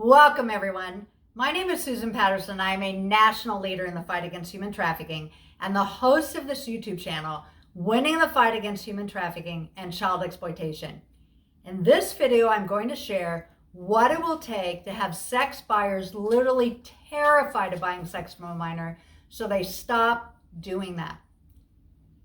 Welcome, everyone. My name is Susan Patterson. I am a national leader in the fight against human trafficking and the host of this YouTube channel, Winning the Fight Against Human Trafficking and Child Exploitation. In this video, I'm going to share what it will take to have sex buyers literally terrified of buying sex from a minor so they stop doing that.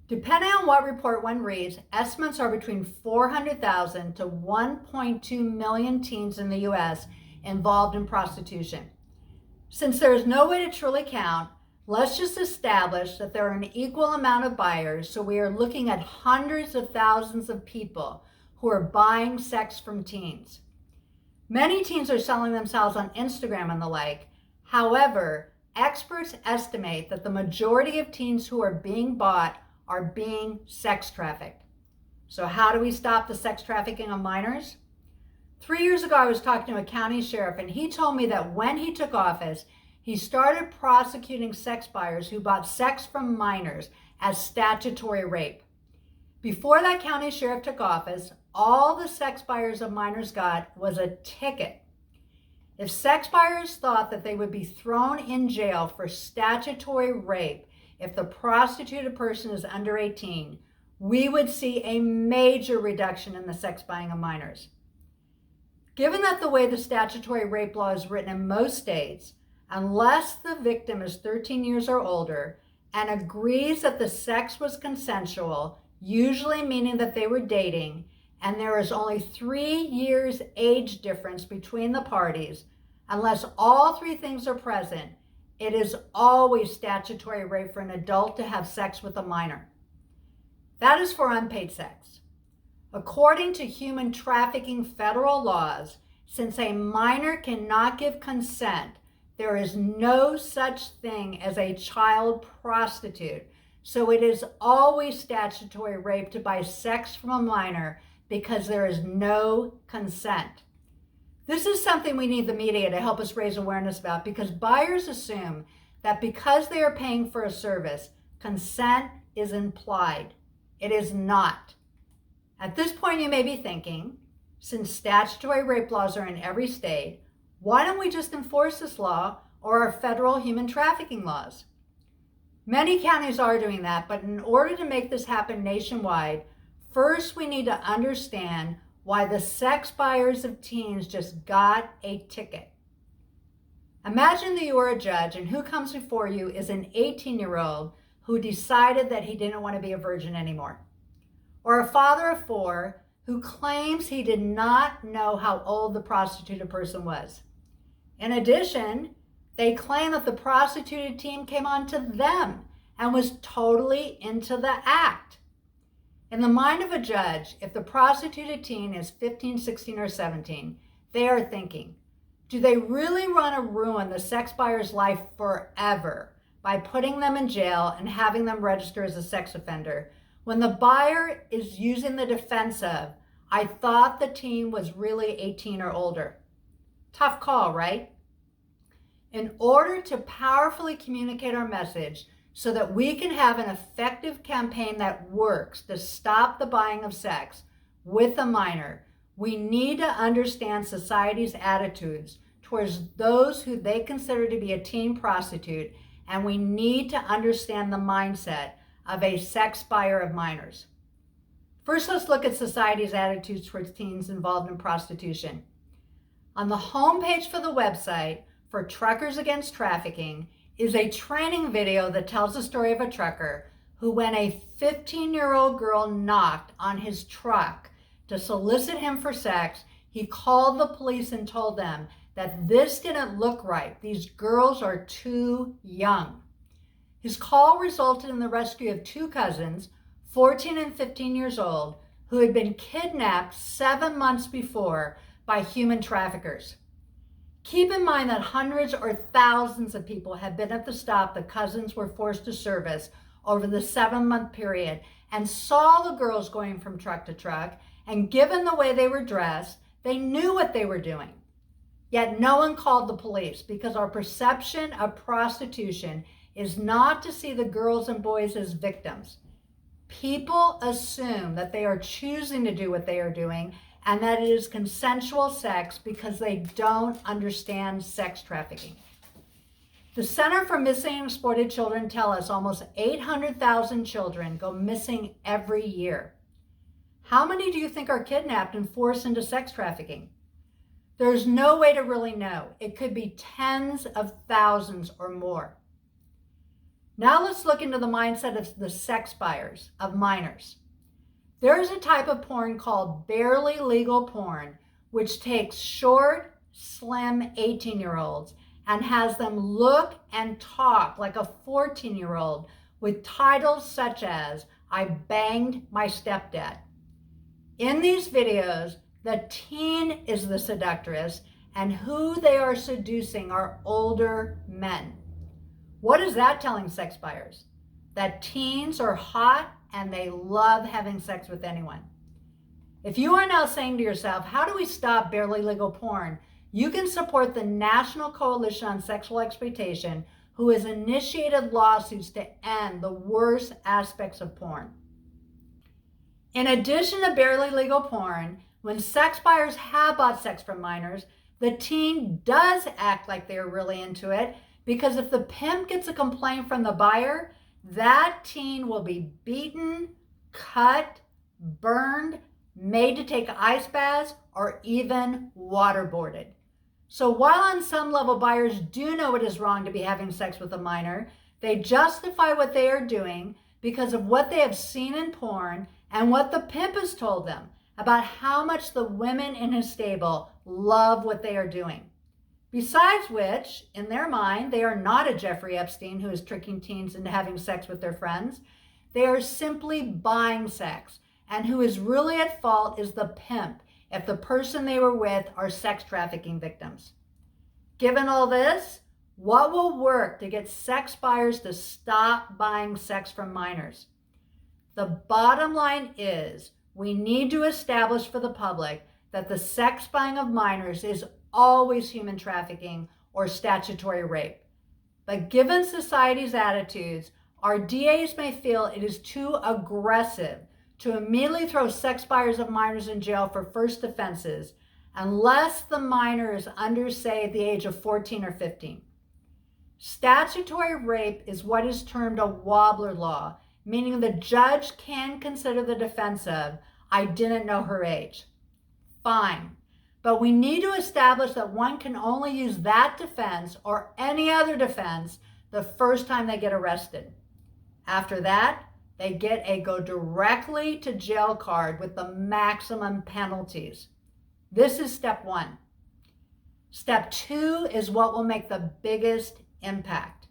Depending on what report one reads, estimates are between 400,000 to 1.2 million teens in the U.S. involved in prostitution. Since there is no way to truly count, let's just establish that there are an equal amount of buyers, so we are looking at hundreds of thousands of people who are buying sex from teens. Many teens are selling themselves on Instagram and the like. However, experts estimate that the majority of teens who are being bought are being sex trafficked. So how do we stop the sex trafficking of minors? 3 years ago, I was talking to a county sheriff, and he told me that when he took office, he started prosecuting sex buyers who bought sex from minors as statutory rape. Before that county sheriff took office, all the sex buyers of minors got was a ticket. If sex buyers thought that they would be thrown in jail for statutory rape if the prostituted person is under 18, we would see a major reduction in the sex buying of minors. Given that the way the statutory rape law is written in most states, unless the victim is 13 years or older and agrees that the sex was consensual, usually meaning that they were dating, and there is only 3 years age difference between the parties, unless all three things are present, it is always statutory rape for an adult to have sex with a minor. That is for unpaid sex. According to human trafficking federal laws, since a minor cannot give consent, there is no such thing as a child prostitute. So it is always statutory rape to buy sex from a minor because there is no consent. This is something we need the media to help us raise awareness about, because buyers assume that because they are paying for a service, consent is implied. It is not. At this point, you may be thinking, since statutory rape laws are in every state, why don't we just enforce this law or our federal human trafficking laws? Many counties are doing that, but in order to make this happen nationwide, first we need to understand why the sex buyers of teens just got a ticket. Imagine that you are a judge and who comes before you is an 18-year-old who decided that he didn't want to be a virgin anymore. Or a father of 4 who claims he did not know how old the prostituted person was. In addition, they claim that the prostituted teen came on to them and was totally into the act. In the mind of a judge, if the prostituted teen is 15, 16, or 17, they are thinking, do they really want to ruin the sex buyer's life forever by putting them in jail and having them register as a sex offender, when the buyer is using the defense of, I thought the teen was really 18 or older? Tough call, right? In order to powerfully communicate our message so that we can have an effective campaign that works to stop the buying of sex with a minor, we need to understand society's attitudes towards those who they consider to be a teen prostitute, and we need to understand the mindset of a sex buyer of minors. First, let's look at society's attitudes towards teens involved in prostitution. On the homepage for the website for Truckers Against Trafficking is a training video that tells the story of a trucker who, when a 15-year-old girl knocked on his truck to solicit him for sex, he called the police and told them that this didn't look right. These girls are too young. His call resulted in the rescue of 2 cousins, 14 and 15 years old, who had been kidnapped 7 months before by human traffickers. Keep in mind that hundreds or thousands of people have been at the stop the cousins were forced to service over the 7-month period and saw the girls going from truck to truck, and given the way they were dressed, they knew what they were doing. Yet no one called the police, because our perception of prostitution is not to see the girls and boys as victims. People assume that they are choosing to do what they are doing and that it is consensual sex because they don't understand sex trafficking. The Center for Missing and Exploited Children tell us almost 800,000 children go missing every year. How many do you think are kidnapped and forced into sex trafficking? There's no way to really know. It could be tens of thousands or more. Now let's look into the mindset of the sex buyers, of minors. There's a type of porn called barely legal porn, which takes short, slim 18-year-olds and has them look and talk like a 14-year-old with titles such as, "I banged my stepdad." In these videos, the teen is the seductress, and who they are seducing are older men. What is that telling sex buyers? That teens are hot and they love having sex with anyone. If you are now saying to yourself, how do we stop barely legal porn? You can support the National Coalition on Sexual Exploitation, who has initiated lawsuits to end the worst aspects of porn. In addition to barely legal porn, when sex buyers have bought sex from minors, the teen does act like they're really into it, because if the pimp gets a complaint from the buyer, that teen will be beaten, cut, burned, made to take ice baths, or even waterboarded. So while on some level buyers do know it is wrong to be having sex with a minor, they justify what they are doing because of what they have seen in porn and what the pimp has told them about how much the women in his stable love what they are doing. Besides which, in their mind, they are not a Jeffrey Epstein who is tricking teens into having sex with their friends. They are simply buying sex, and who is really at fault is the pimp if the person they were with are sex trafficking victims. Given all this, what will work to get sex buyers to stop buying sex from minors? The bottom line is we need to establish for the public that the sex buying of minors is always human trafficking or statutory rape. But given society's attitudes, our DAs may feel it is too aggressive to immediately throw sex buyers of minors in jail for first offenses unless the minor is under, say, the age of 14 or 15. Statutory rape is what is termed a wobbler law, meaning the judge can consider the defense of, "I didn't know her age." Fine. But we need to establish that one can only use that defense or any other defense the first time they get arrested. After that, they get a go directly to jail card with the maximum penalties. This is step one. Step two is what will make the biggest impact.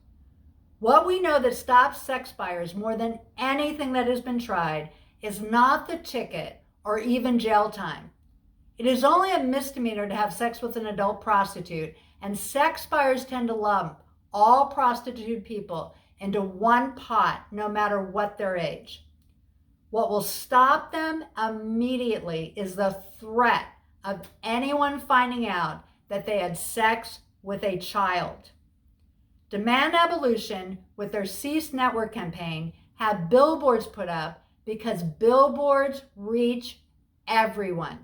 What we know that stops sex buyers more than anything that has been tried is not the ticket or even jail time. It is only a misdemeanor to have sex with an adult prostitute, and sex buyers tend to lump all prostitute people into one pot, no matter what their age. What will stop them immediately is the threat of anyone finding out that they had sex with a child. Demand Abolition, with their Cease Network campaign, had billboards put up because billboards reach everyone.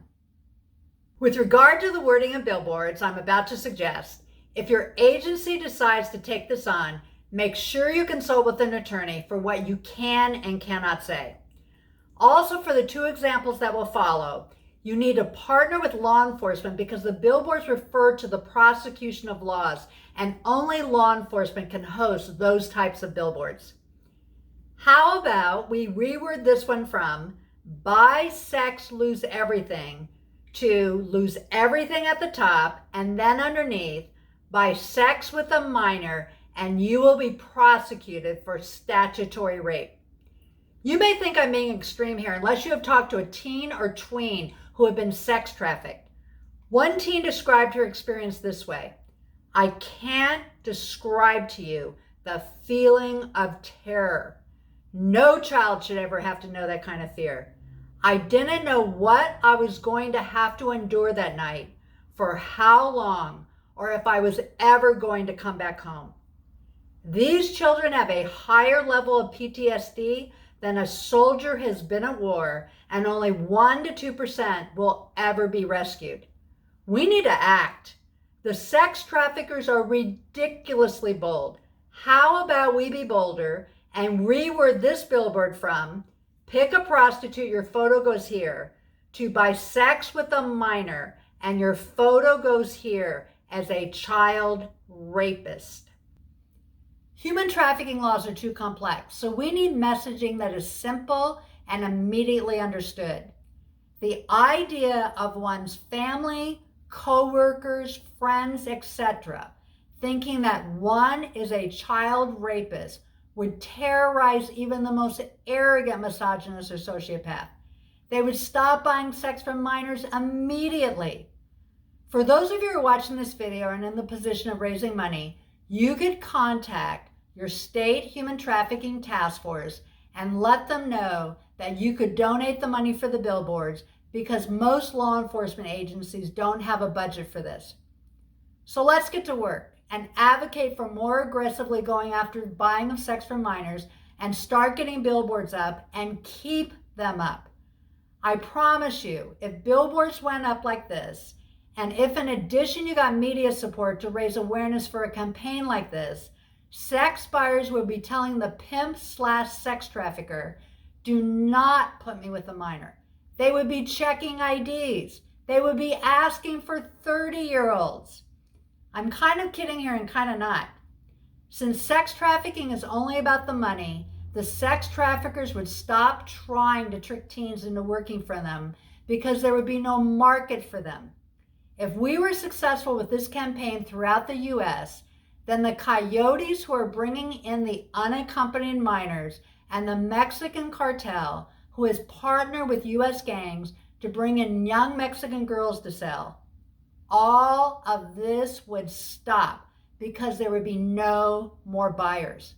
With regard to the wording of billboards, I'm about to suggest, if your agency decides to take this on, make sure you consult with an attorney for what you can and cannot say. Also, for the two examples that will follow, you need to partner with law enforcement because the billboards refer to the prosecution of laws, and only law enforcement can host those types of billboards. How about we reword this one from "buy sex, lose everything" to "lose everything" at the top, and then underneath, "buy sex with a minor and you will be prosecuted for statutory rape." You may think I'm being extreme here unless you have talked to a teen or tween who have been sex trafficked. One teen described her experience this way: "I can't describe to you the feeling of terror. No child should ever have to know that kind of fear. I didn't know what I was going to have to endure that night, for how long, or if I was ever going to come back home." These children have a higher level of PTSD then a soldier has been at war and only 1 to 2% will ever be rescued. We need to act. The sex traffickers are ridiculously bold. How about we be bolder and reword this billboard from "pick a prostitute, your photo goes here," to "buy sex with a minor and your photo goes here" as a child rapist. Human trafficking laws are too complex, so we need messaging that is simple and immediately understood. The idea of one's family, co-workers, friends, etc., thinking that one is a child rapist would terrorize even the most arrogant misogynist or sociopath. They would stop buying sex from minors immediately. For those of you who are watching this video and in the position of raising money, you could contact your state human trafficking task force and let them know that you could donate the money for the billboards, because most law enforcement agencies don't have a budget for this. So let's get to work and advocate for more aggressively going after buying of sex from minors and start getting billboards up and keep them up. I promise you, if billboards went up like this, and if in addition you got media support to raise awareness for a campaign like this, sex buyers would be telling the pimp/sex trafficker, "Do not put me with a minor." They would be checking IDs. They would be asking for 30-year-olds. I'm kind of kidding here and kind of not. Since sex trafficking is only about the money, the sex traffickers would stop trying to trick teens into working for them because there would be no market for them. If we were successful with this campaign throughout the US, then the coyotes who are bringing in the unaccompanied minors and the Mexican cartel who has partnered with US gangs to bring in young Mexican girls to sell, all of this would stop because there would be no more buyers.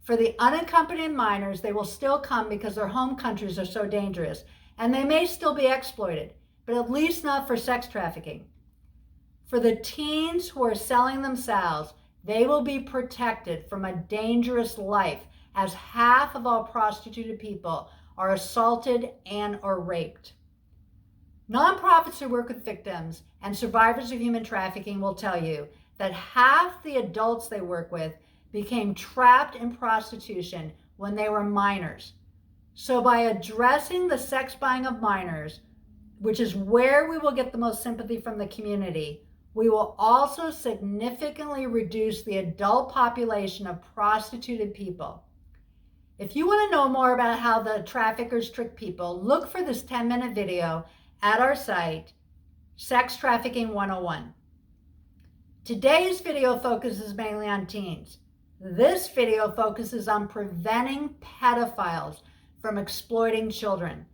For the unaccompanied minors, they will still come because their home countries are so dangerous, and they may still be exploited, but at least not for sex trafficking. For the teens who are selling themselves, they will be protected from a dangerous life, as half of all prostituted people are assaulted and or raped. Nonprofits who work with victims and survivors of human trafficking will tell you that half the adults they work with became trapped in prostitution when they were minors. So by addressing the sex buying of minors, which is where we will get the most sympathy from the community, we will also significantly reduce the adult population of prostituted people. If you want to know more about how the traffickers trick people, look for this 10-minute video at our site, Sex Trafficking 101. Today's video focuses mainly on teens. This video focuses on preventing pedophiles from exploiting children.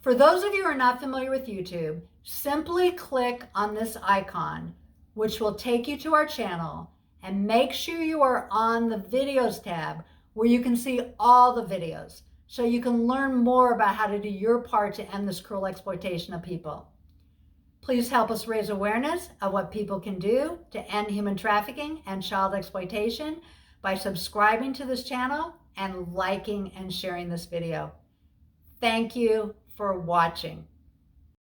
For those of you who are not familiar with YouTube, simply click on this icon, which will take you to our channel, and make sure you are on the videos tab where you can see all the videos so you can learn more about how to do your part to end this cruel exploitation of people. Please help us raise awareness of what people can do to end human trafficking and child exploitation by subscribing to this channel and liking and sharing this video. Thank you for watching.